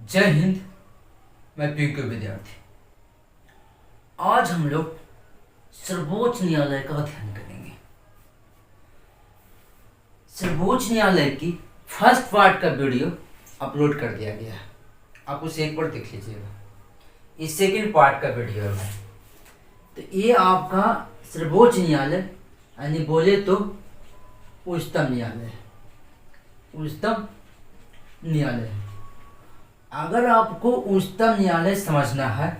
जय हिंद। मैं पीके विद्यार्थी। आज हम लोग सर्वोच्च न्यायालय का अध्ययन करेंगे। सर्वोच्च न्यायालय की फर्स्ट पार्ट का वीडियो अपलोड कर दिया गया है, आप उसे एक बार देख लीजिएगा। ये सेकेंड पार्ट का वीडियो है। तो ये आपका सर्वोच्च न्यायालय यानी बोले तो उच्चतम न्यायालय है। उच्चतम न्यायालय, अगर आपको उच्चतम न्यायालय समझना है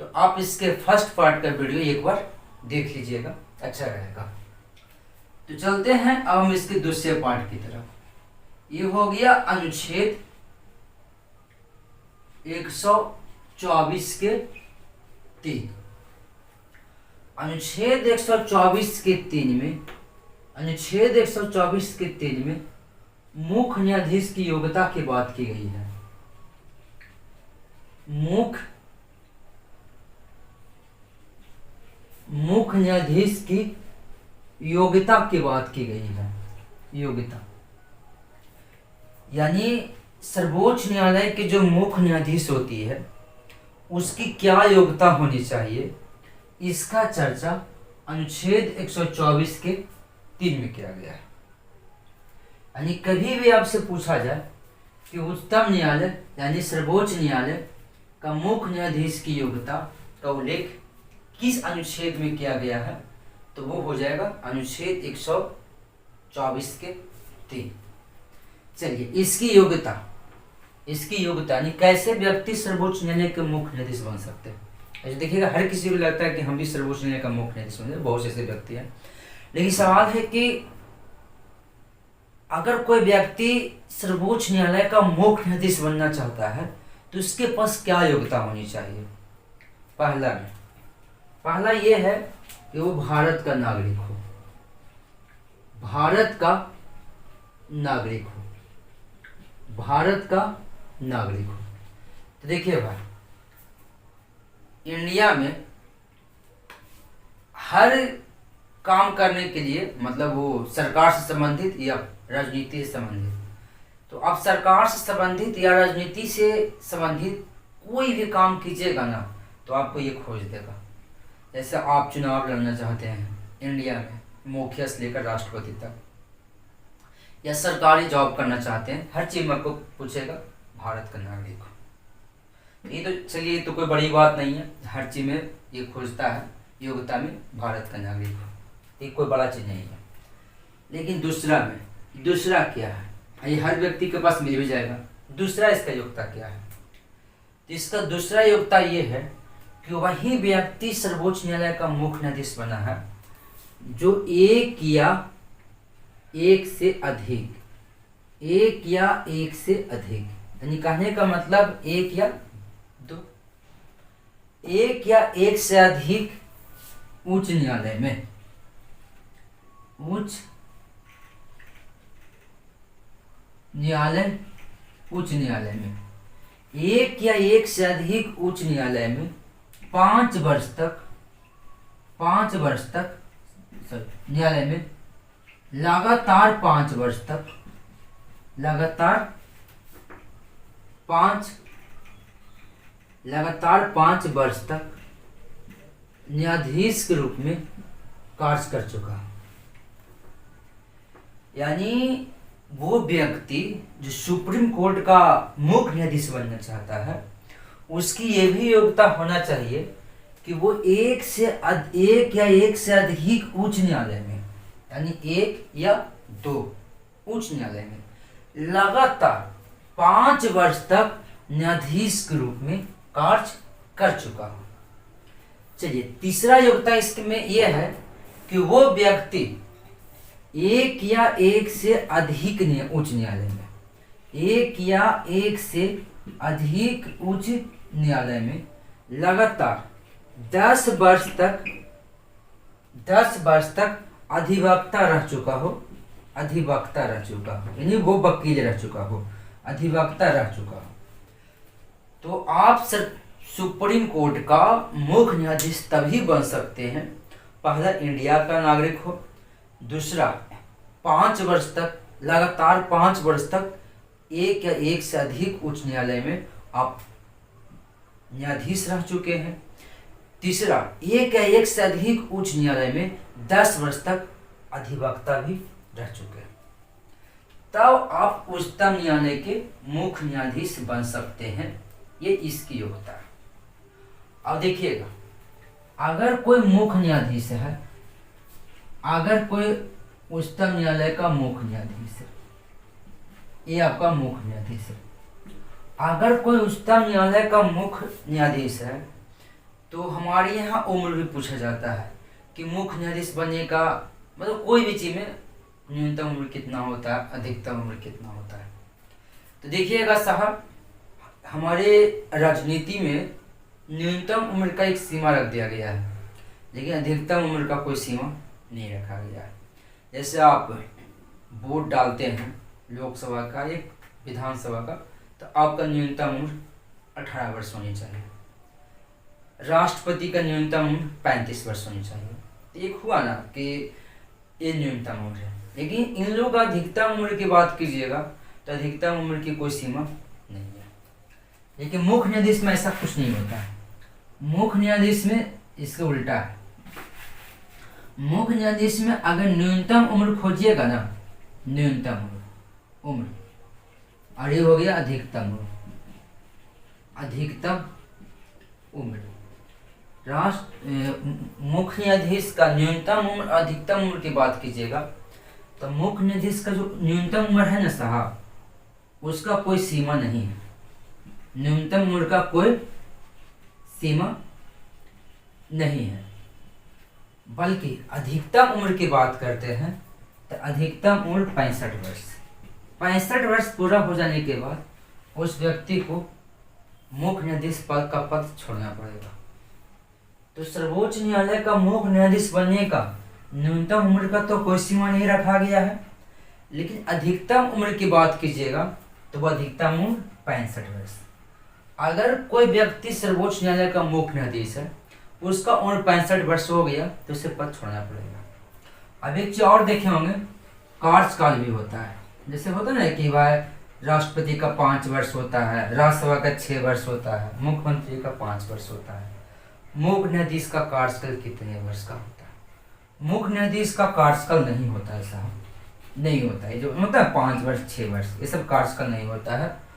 तो आप इसके फर्स्ट पार्ट का वीडियो एक बार देख लीजिएगा, अच्छा रहेगा। तो चलते हैं अब हम इसके दूसरे पार्ट की तरफ। ये हो गया अनुच्छेद 124 के 3। अनुच्छेद 124 के 3 में अनुच्छेद 124 के 3 में मुख्य न्यायाधीश की योग्यता की बात की गई है। मुख्य न्यायाधीश की योग्यता की बात की गई है। योग्यता यानी सर्वोच्च न्यायालय के जो मुख्य न्यायाधीश होती है उसकी क्या योग्यता होनी चाहिए, इसका चर्चा अनुच्छेद 124 के 3 में किया गया है। यानी कभी भी आपसे पूछा जाए कि उच्चतम न्यायालय यानी सर्वोच्च न्यायालय का मुख्य न्यायाधीश की योग्यता का उल्लेख किस अनुच्छेद में किया गया है, तो वो हो जाएगा अनुच्छेद 124 के 3। चलिए इसकी योग्यता यानी कैसे व्यक्ति सर्वोच्च न्यायालय के मुख्य न्यायाधीश बन सकते हैं। ऐसे देखिएगा, हर किसी को लगता है कि हम भी सर्वोच्च न्यायालय का मुख्य न्यायाधीश बन, बहुत से ऐसे व्यक्ति हैं। लेकिन सवाल है कि अगर कोई व्यक्ति सर्वोच्च न्यायालय का मुख्य न्यायाधीश बनना चाहता है तो उसके पास क्या योग्यता होनी चाहिए। पहला ये है कि वो भारत का नागरिक हो। भारत का नागरिक हो। तो देखिए भाई, इंडिया में हर काम करने के लिए मतलब वो सरकार से संबंधित या राजनीति से संबंधित, तो आप सरकार से संबंधित या राजनीति से संबंधित कोई भी काम कीजिएगा ना तो आपको ये खोज देगा। जैसे आप चुनाव लड़ना चाहते हैं इंडिया में, मुखिया से लेकर राष्ट्रपति तक, या सरकारी जॉब करना चाहते हैं, हर चीज में आपको पूछेगा भारत का नागरिक हो। ये तो चलिए, ये तो कोई बड़ी बात नहीं है, हर चीज में ये खोजता है योग्यता में भारत का नागरिक हो, ये कोई बड़ा चीज नहीं है। लेकिन दूसरा क्या है, ये हर व्यक्ति के पास मिल भी जाएगा। दूसरा इसका योग्यता क्या है, तो इसका दूसरा योग्यता ये है कि वही व्यक्ति सर्वोच्च न्यायालय का मुख्य न्यायाधीश बना है जो एक या एक से अधिक यानी कहने का मतलब एक या एक से अधिक उच्च न्यायालय में एक या एक से अधिक उच्च न्यायालय में 5 वर्ष तक न्यायालय में लगातार 5 वर्ष तक न्यायाधीश के रूप में कार्य कर चुका है। यानी वो व्यक्ति जो सुप्रीम कोर्ट का मुख्य न्यायाधीश बनना चाहता है उसकी ये भी योग्यता होना चाहिए कि वो एक या एक से अधिक उच्च न्यायालय में यानी 1 या 2 उच्च न्यायालय में लगातार 5 वर्ष तक न्यायाधीश के रूप में कार्य कर चुका हो। चलिए तीसरा योग्यता इसमें यह है कि वो व्यक्ति एक या एक से अधिक उच्च न्यायालय में उच्च न्यायालय में लगातार 10 वर्ष तक अधिवक्ता रह चुका हो, यानी वो वकील रह चुका हो, अधिवक्ता रह चुका हो, तो आप सुप्रीम कोर्ट का मुख्य न्यायाधीश तभी बन सकते हैं, पहला इंडिया का नागरिक हो, दूसरा 5 वर्ष तक लगातार 5 वर्ष तक एक या एक से अधिक उच्च न्यायालय में आप न्यायाधीश रह चुके हैं। तीसरा, एक या एक से अधिक उच्च न्यायालय में 10 वर्ष तक अधिवक्ता भी रह चुके हैं, तब आप उच्चतम न्यायालय के मुख्य न्यायाधीश बन सकते हैं। ये इसकी योग्यता है। अब देखिएगा, अगर कोई मुख्य न्यायाधीश है, अगर कोई उच्चतम न्यायालय का मुख्य न्यायाधीश है, ये आपका मुख्य न्यायाधीश है। अगर कोई उच्चतम न्यायालय का मुख्य न्यायाधीश है तो हमारे यहाँ उम्र भी पूछा जाता है कि मुख्य न्यायाधीश बनने का मतलब कोई भी चीज़ में न्यूनतम उम्र कितना होता है, अधिकतम उम्र कितना होता है। तो देखिएगा साहब, हमारे राजनीति में न्यूनतम उम्र का एक सीमा रख दिया गया है, लेकिन अधिकतम उम्र का कोई सीमा नहीं रखा गया है। जैसे आप वोट डालते हैं लोकसभा का, एक विधानसभा का, तो आपका न्यूनतम उम्र 18 वर्ष होनी चाहिए। राष्ट्रपति का न्यूनतम उम्र 35 वर्ष होनी चाहिए। तो एक हुआ ना कि ये न्यूनतम उम्र है, लेकिन इन लोगों का अधिकतम उम्र की बात कीजिएगा तो अधिकतम उम्र की कोई सीमा नहीं है। लेकिन मुख्य न्यायाधीश में ऐसा कुछ नहीं होता है। मुख्य न्यायाधीश में इसके उल्टा है। मुख्य न्यायाधीश में अगर न्यूनतम उम्र खोजिएगा ना, न्यूनतम उम्र, और ये हो गया अधिकतम उम्र, अधिकतम उम्र। मुख्य न्यायाधीश का न्यूनतम उम्र अधिकतम उम्र की बात कीजिएगा तो मुख्य न्यायाधीश का जो न्यूनतम उम्र है ना साहब, उसका कोई सीमा नहीं है। न्यूनतम उम्र का कोई सीमा नहीं है, बल्कि अधिकतम उम्र की बात करते हैं तो अधिकतम उम्र 65 वर्ष। 65 वर्ष पूरा हो जाने के बाद उस व्यक्ति को मुख्य न्यायाधीश पद का पद छोड़ना पड़ेगा। तो सर्वोच्च न्यायालय का मुख्य न्यायाधीश बनने का न्यूनतम उम्र का तो कोई सीमा नहीं रखा गया है, लेकिन अधिकतम उम्र की बात कीजिएगा तो वह अधिकतम उम्र 65 वर्ष। अगर कोई व्यक्ति सर्वोच्च न्यायालय का मुख्य न्यायाधीश है, उसका उम्र 65 वर्ष हो गया तो उसे पद छोड़ना पड़ेगा। अब एक चीज और देखे होंगे, कार्यकाल भी होता है। जैसे होता है ना कि भाई राष्ट्रपति का 5 वर्ष होता है, राज्यसभा का 6 वर्ष होता है, मुख्यमंत्री का 5 वर्ष होता है। मुख्य न्यायाधीश का कार्यकाल कितने वर्ष का होता है? मुख्य न्यायाधीश का कार्यकाल नहीं होता है साहब, नहीं होता है। जो होता है 5 वर्ष 6 वर्ष, ये सब कार्यकाल नहीं होता है।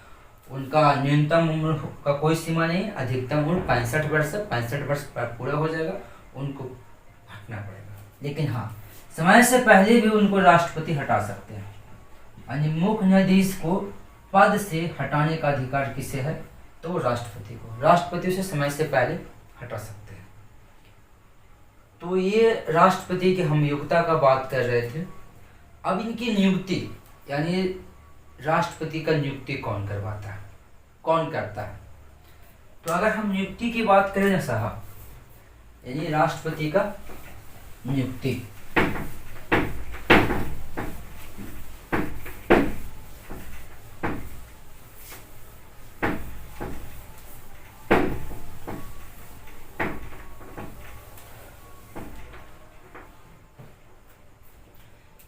उनका न्यूनतम उम्र का कोई सीमा नहीं, अधिकतम उम्र 65 वर्ष है। 65 वर्ष पूरा हो जाएगा उनको हटना पड़ेगा। लेकिन हाँ, समय से पहले भी उनको राष्ट्रपति हटा सकते हैं। यानी मुख्य न्यायाधीश को पद से हटाने का अधिकार किसे है? तो वो राष्ट्रपति को, राष्ट्रपति उसे समय से पहले हटा सकते हैं। तो ये राष्ट्रपति की हम योग्यता का बात कर रहे थे। अब इनकी नियुक्ति, यानी राष्ट्रपति का नियुक्ति कौन करवाता है, कौन करता है? तो अगर हम नियुक्ति की बात करें ना साहब, यानी राष्ट्रपति का नियुक्ति,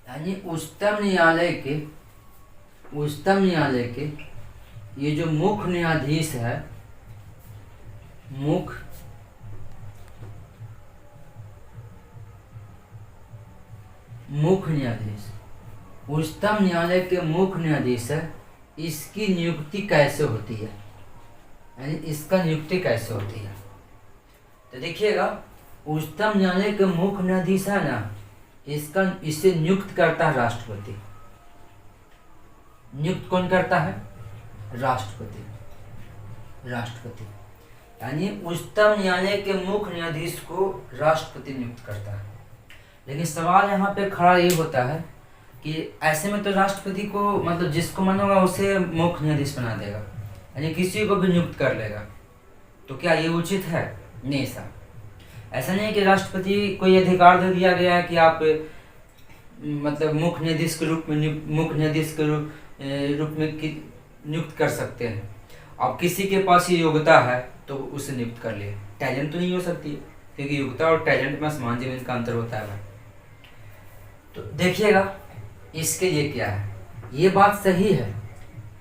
यानी उच्चतम न्यायालय के ये जो मुख्य न्यायाधीश है, मुख्य न्यायाधीश, उच्चतम न्यायालय के मुख्य न्यायाधीश है, इसकी नियुक्ति कैसे होती है? यानी इसका नियुक्ति कैसे होती है? तो देखिएगा, उच्चतम न्यायालय के मुख्य न्यायाधीश है ना, इसे नियुक्त करता है राष्ट्रपति। नियुक्त कौन करता है? राष्ट्रपति। यानी उच्चतम न्यायालय के मुख्य न्यायाधीश को राष्ट्रपति नियुक्त करता है। लेकिन सवाल यहाँ पे खड़ा ये होता है कि ऐसे में तो राष्ट्रपति को मतलब जिसको मन होगा उसे मुख्य न्यायाधीश बना देगा, यानी किसी को भी नियुक्त कर लेगा। तो क्या ये उचित है? नहीं साहब, ऐसा नहीं कि राष्ट्रपति को ये अधिकार दे दिया गया है कि आप मतलब मुख्य न्यायाधीश के रूप में नियुक्त कर सकते हैं। अब किसी के पास ये योग्यता है तो उसे नियुक्त कर लिए। टैलेंट तो नहीं हो सकती, क्योंकि योग्यता और टैलेंट में आसमान जमीन का अंतर होता है भाई। तो देखिएगा इसके लिए क्या है, ये बात सही है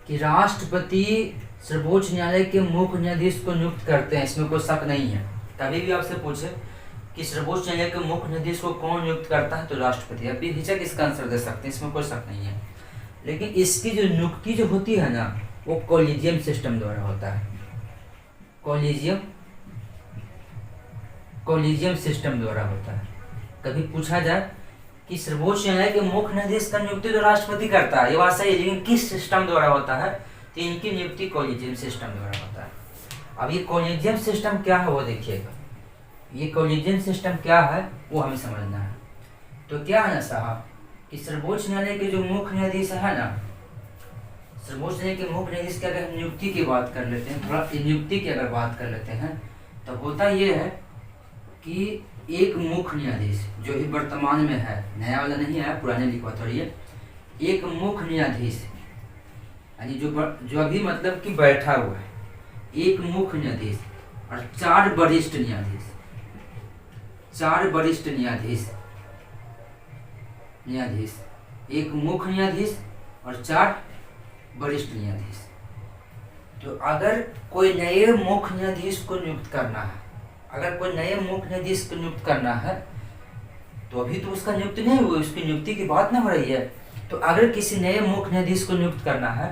कि राष्ट्रपति सर्वोच्च न्यायालय के मुख्य न्यायाधीश को नियुक्त करते हैं, इसमें कोई शक नहीं है। कभी भी आपसे पूछे कि सर्वोच्च न्यायालय के मुख्य न्यायाधीश को कौन नियुक्त करता है, तो राष्ट्रपति। अभी हिचक इसका आंसर दे सकते हैं, इसमें कोई शक नहीं है। लेकिन इसकी जो नियुक्ति जो होती है ना, वो कॉलेजियम सिस्टम द्वारा होता है। कॉलेजियम सिस्टम द्वारा होता है। कभी पूछा जाए कि सर्वोच्च न्यायालय के मुख्य न्यायाधीश का नियुक्ति तो राष्ट्रपति करता है, ये बात सही है, लेकिन किस सिस्टम द्वारा होता है, तो इनकी नियुक्ति कॉलेजियम सिस्टम द्वारा होता है। अब ये कॉलेजियम सिस्टम क्या है वो देखिएगा। ये कॉलेजियम सिस्टम क्या है वो हमें समझना है। तो क्या है ना साहब कि सर्वोच्च न्यायालय के जो मुख्य न्यायाधीश है ना, सर्वोच्च न्यायालय के मुख्य न्यायाधीश की अगर नियुक्ति की बात कर लेते हैं, थोड़ा नियुक्ति की अगर बात कर लेते हैं, तो होता ये है कि एक मुख्य न्यायाधीश जो भी वर्तमान में है, नया वाला नहीं है, पुराने लिखवा थोड़ी है, एक मुख्य न्यायाधीश यानी जो अभी मतलब कि बैठा हुआ है, एक मुख्य न्यायाधीश और 4 वरिष्ठ न्यायाधीश, 4 वरिष्ठ न्यायाधीश, एक मुख्य न्यायाधीश और 4 वरिष्ठ न्यायाधीश। तो अगर कोई नए मुख्य न्यायाधीश को नियुक्त करना है, अगर कोई नए मुख्य न्यायाधीश को नियुक्त करना है, तो अभी तो उसका नियुक्ति नहीं हुई, उसकी नियुक्ति की बात ना हो रही है। तो अगर किसी नए मुख्य न्यायाधीश को नियुक्त करना है,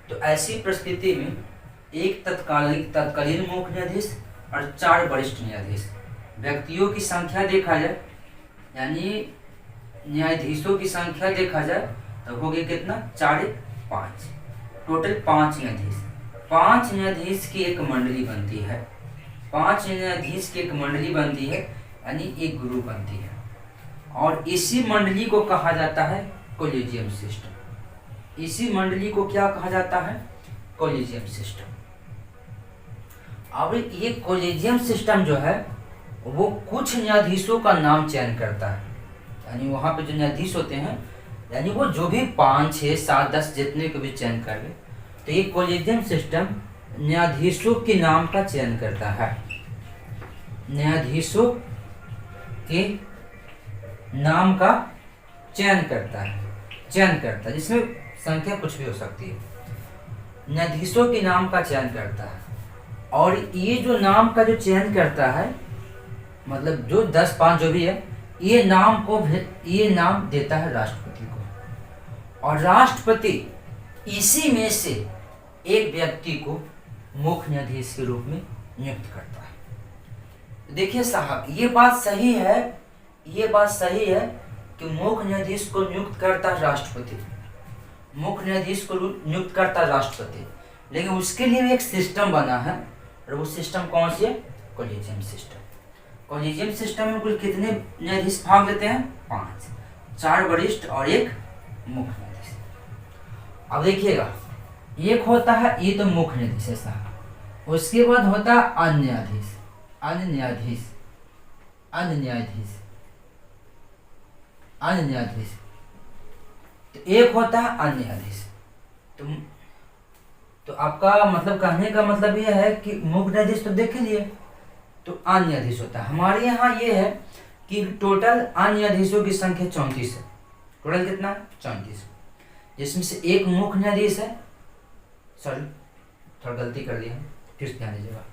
तो ऐसी परिस्थिति में एक तत्कालीन मुख्य न्यायाधीश और 4 वरिष्ठ न्यायाधीश, व्यक्तियों की संख्या देखा जाए यानी न्यायाधीशों की संख्या देखा जाए तो हो गया कितना, 4 5, टोटल 5 न्यायाधीश। 5 न्यायाधीश की एक मंडली बनती है, 5 न्यायाधीश की एक मंडली बनती है यानी एक ग्रुप बनती है, और इसी मंडली को कहा जाता है कॉलेजियम सिस्टम। इसी मंडली को क्या कहा जाता है, कॉलेजियम सिस्टम। अब ये कॉलेजियम सिस्टम जो है वो कुछ न्यायाधीशों का नाम चयन करता है, यानी वहाँ पे जो न्यायाधीश होते हैं, यानी वो जो भी 5 6 7 10 जितने को भी चयन कर ले, तो ये कॉलेजियम सिस्टम न्यायाधीशों के नाम का चयन करता है, न्यायाधीशों के नाम का चयन करता है, जिसमें संख्या कुछ भी हो सकती है, न्यायाधीशों के नाम का चयन करता है। और ये जो नाम का जो चयन करता है, मतलब जो 10 5 जो भी है, ये नाम देता है राष्ट्रपति को, और राष्ट्रपति इसी में से एक व्यक्ति को मुख्य न्यायाधीश के रूप में नियुक्त करता है। देखिए साहब, ये बात सही है कि मुख्य न्यायाधीश को नियुक्त करता है राष्ट्रपति, मुख्य न्यायाधीश को नियुक्त करता है राष्ट्रपति, लेकिन उसके लिए भी एक सिस्टम बना है, और वो सिस्टम कौन सी है, कॉलेजियम सिस्टम। कॉलेजियम सिस्टम में कुल कितने न्यायाधीश भाग लेते हैं, 5, 4 वरिष्ठ और एक मुख्य न्यायाधीश। अब देखिएगा, एक होता है, ये तो मुख्य न्यायाधीश है साहब, उसके बाद होता है अन्य न्यायाधीश, तो एक होता है अन्य न्यायाधीश। तो आपका मतलब कहने का मतलब यह है कि मुख्य न्यायाधीश तो देख लिए, तो अन्य न्यायाधीश होता है। हमारे यहाँ ये है कि टोटल अन्य न्यायाधीशों की संख्या 34 है। टोटल कितना, 34, जिसमें से एक मुख्य न्यायाधीश है, सॉरी थोड़ा गलती कर लिया, फिर से ध्यान दीजिएगा।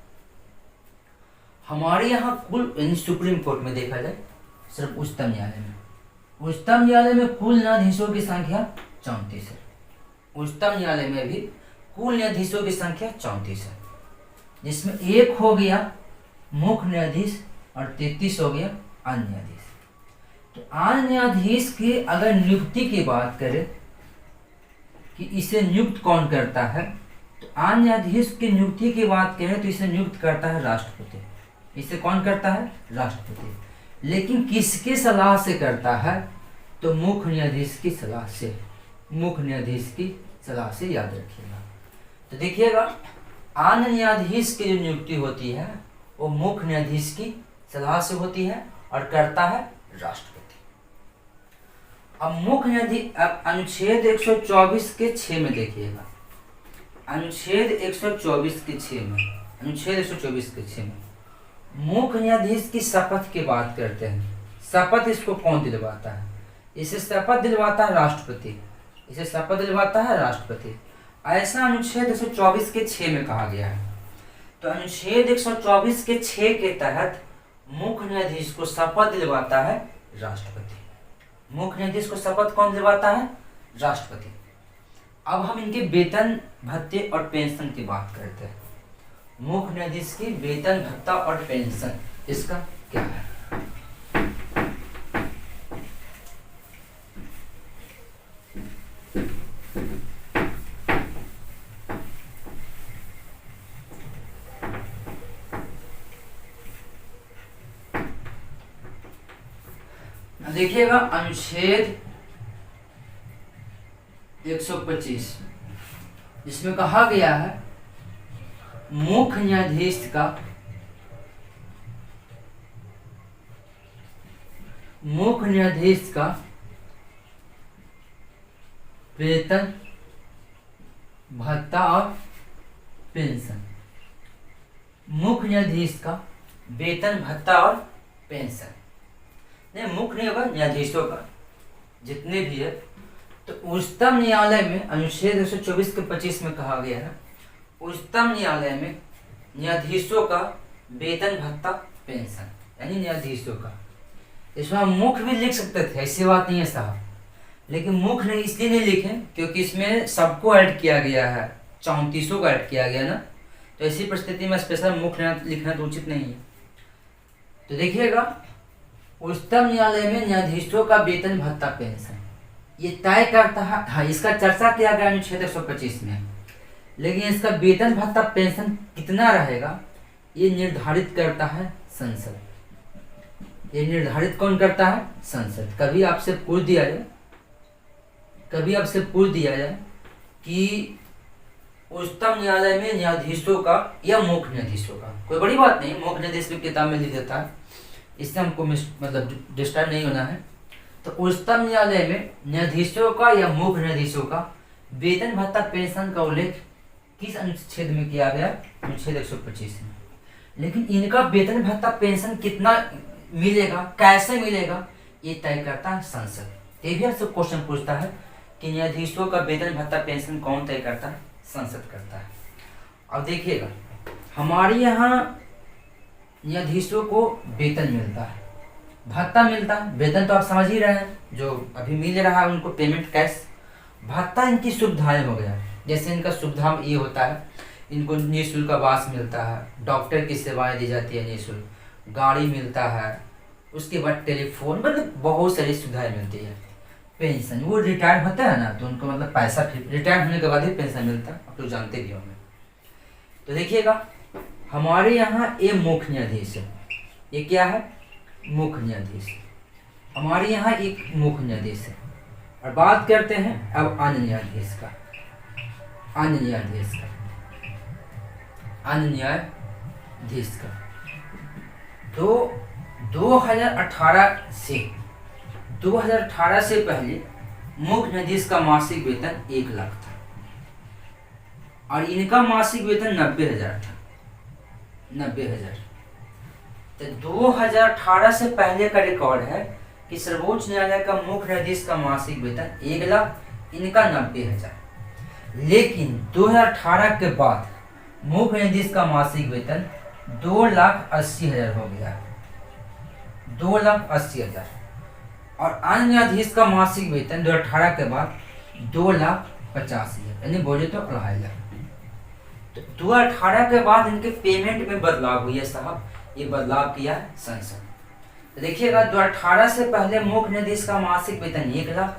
हमारे यहाँ कुल सुप्रीम कोर्ट में देखा जाए, सिर्फ उच्चतम न्यायालय में कुल न्यायाधीशों की संख्या 34 है। उच्चतम न्यायालय में भी कुल न्यायाधीशों की संख्या 34 है, जिसमें एक हो गया मुख्य न्यायाधीश और 33 हो गया अन्य न्यायाधीश। तो अन्य न्यायाधीश की अगर नियुक्ति की बात करें कि इसे नियुक्त कौन करता है, तो अन्य न्यायाधीश की नियुक्ति की बात करें तो इसे नियुक्त करता है राष्ट्रपति। इसे कौन करता है, राष्ट्रपति। लेकिन किसके सलाह से करता है, तो मुख्य न्यायाधीश की सलाह से, मुख्य न्यायाधीश की सलाह से, याद रखिएगा। तो देखिएगा, अन्य न्यायाधीश की जो नियुक्ति होती है वो मुख्य न्यायाधीश की सलाह से होती है और करता है राष्ट्रपति। अब मुख्य न्यायाधीश, अब अनुच्छेद 124 के 6 में देखिएगा, अनुच्छेद 124 के 6 में, अनुच्छेद 124 के 6 में मुख्य न्यायाधीश की शपथ की बात करते हैं। शपथ इसको कौन दिलवाता है, इसे शपथ दिलवाता है राष्ट्रपति, इसे शपथ दिलवाता है राष्ट्रपति। ऐसा अनुच्छेद 124 के 6 में कहा गया है। तो अनुच्छेद 124 के 6 के तहत मुख्य न्यायाधीश को शपथ दिलवाता है राष्ट्रपति। मुख्य न्यायाधीश को शपथ कौन दिलवाता है? राष्ट्रपति। अब हम इनके वेतन भत्ते और पेंशन की बात करते हैं। मुख्य न्यायाधीश की वेतन भत्ता और पेंशन इसका क्या है? देखिएगा अनुच्छेद 125 जिसमें कहा गया है मुख्य न्यायाधीश का वेतन भत्ता और पेंशन। मुख्य न्यायाधीश का वेतन भत्ता और पेंशन नहीं, मुख्य नहीं होगा, न्यायाधीशों का जितने भी है। तो उच्चतम न्यायालय में अनुच्छेद 124 के 25 में कहा गया है उच्चतम न्यायालय में न्यायाधीशों का वेतन भत्ता पेंशन, यानी न्यायाधीशों का। इसमें हम मुख्य भी लिख सकते थे, ऐसी बात नहीं है साहब, लेकिन मुख्य नहीं इसलिए नहीं लिखे क्योंकि इसमें सबको ऐड किया गया है, 34 को ऐड किया गया ना। तो ऐसी परिस्थिति में स्पेशल मुख्य लिखना तो उचित नहीं है। तो देखिएगा उच्चतम न्यायालय में न्यायाधीशों का वेतन भत्ता पेंशन ये तय करता है। हाँ, इसका चर्चा किया गया अनुच्छेद 125 में, लेकिन इसका वेतन भत्ता पेंशन कितना रहेगा ये निर्धारित करता है संसद। ये निर्धारित कौन करता है? संसद। कभी आपसे पूछ दिया जाए कि उच्चतम न्यायालय में न्यायाधीशों का या मुख्य न्यायाधीशों का, कोई बड़ी बात नहीं, मुख्य न्यायाधीश भी किताब में लिख देता है, इससे हमको मतलब डिस्टर्ब नहीं होना है। तो उच्चतम न्यायालय में न्यायाधीशों का या मुख्य न्यायाधीशों का वेतन भत्ता पेंशन का उल्लेख किस अनुच्छेद में किया गया? अनुच्छेद 125 में। लेकिन इनका वेतन भत्ता पेंशन कितना मिलेगा, कैसे मिलेगा, ये तय करता है संसद। ये भी आपसे क्वेश्चन पूछता है कि न्यायाधीशों का वेतन भत्ता पेंशन कौन तय करता है? संसद करता है। अब देखिएगा हमारे यहाँ न्यायाधीशों को वेतन मिलता है, भत्ता मिलता है। वेतन तो आप समझ ही रहे हैं, जो अभी मिल रहा है उनको पेमेंट कैश। भत्ता इनकी सुविधाएं हो गया, जैसे इनका सुविधा ये होता है, इनको निःशुल्क आवास मिलता है, डॉक्टर की सेवाएं दी जाती है निःशुल्क, गाड़ी मिलता है, उसके बाद टेलीफोन, मतलब बहुत सारी सुविधाएं मिलती है। पेंशन, वो रिटायर होता है ना, तो उनको मतलब पैसा रिटायर होने के बाद ही पेंशन मिलता है, आप लोग जानते भी होंगे। तो देखिएगा हमारे यहाँ ये मुख्य न्यायाधीश है, ये क्या है? मुख्य न्यायाधीश। हमारे यहाँ एक मुख्य न्यायाधीश है। और बात करते हैं अब अन्य न्यायाधीश का। अन्य न्यायाधीश का तो 2018 से पहले मुख्य न्यायाधीश का मासिक वेतन 1 लाख था और इनका मासिक वेतन 90,000 था। 90,000। तो 2018 से पहले का रिकॉर्ड है कि सर्वोच्च न्यायालय का मुख्य न्यायाधीश का मासिक वेतन 1 लाख, इनका 90,000। लेकिन 2018 के बाद मुख्य न्यायाधीश का मासिक वेतन 2,80,000 हो गया, 2,80,000। और अन्य न्यायाधीश का मासिक वेतन 2018 के बाद 2,50,000, यानी बोले तो 2.5 लाख। तो 2018 के बाद इनके पेमेंट में बदलाव हुई है साहब, ये बदलाव किया है संसद। तो देखिएगा 2018 से पहले मुख्य न्यायाधीश का मासिक वेतन 1 लाख,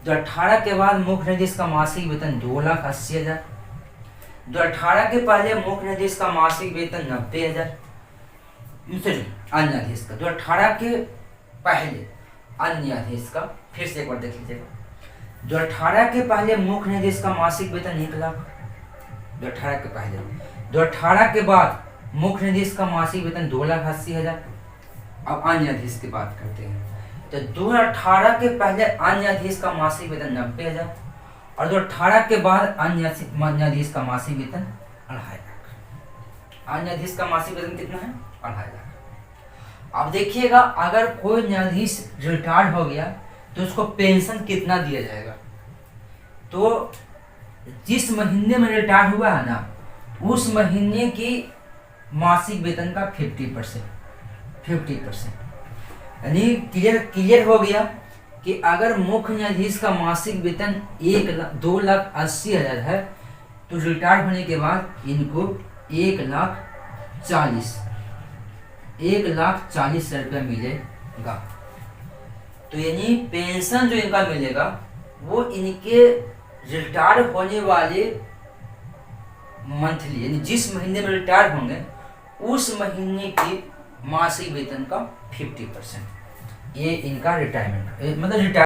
2018 के बाद मुख्य न्यायाधीश का मासिक वेतन 2,80,000, 2018 के पहले मुख्य न्यायाधीश का मासिक वेतन 90,000। अन्य न्यायाधीश का 2018 के पहले अन्य न्यायाधीश का फिर से एक बार देख लीजिएगा। 2018 के पहले मुख्य न्यायाधीश का मासिक वेतन 1 लाख, 2018 के पहले। 2018 के बाद मुख्य न्यायाधीश का मासिक वेतन 2,80,000। अब अन्य न्यायाधीश की बात करते हैं। तो 2018 के पहले अन्य न्यायाधीश का मासिक वेतन 90,000 और 2018 के बाद अन्य न्यायाधीश का मासिक वेतन 2.5 लाख। अन्य न्यायाधीश का मासिक वेतन कितना है? 2.5 लाख। अब देखिएगा अगर कोई न्यायाधीश रिटायर्ड हो गया तो उसको पेंशन कितना दिया जाएगा? तो जिस महीने में रिटायर हुआ है ना, उस महीने की मासिक वेतन का 50%। यानी क्लियर हो गया कि अगर मुख्य न्यायाधीश का मासिक वेतन 2,80,000 है, तो रिटायर होने के बाद इनको 1,40,000 रुपया मिलेगा। तो यानी पेंशन जो इनका मिलेगा वो इनके रिटायर होने वाले मंथली, यानी जिस महीने में रिटायर होंगे उस महीने की मासिक वेतन का 50%, ये इनका रिटायरमेंट मतलब रिटायर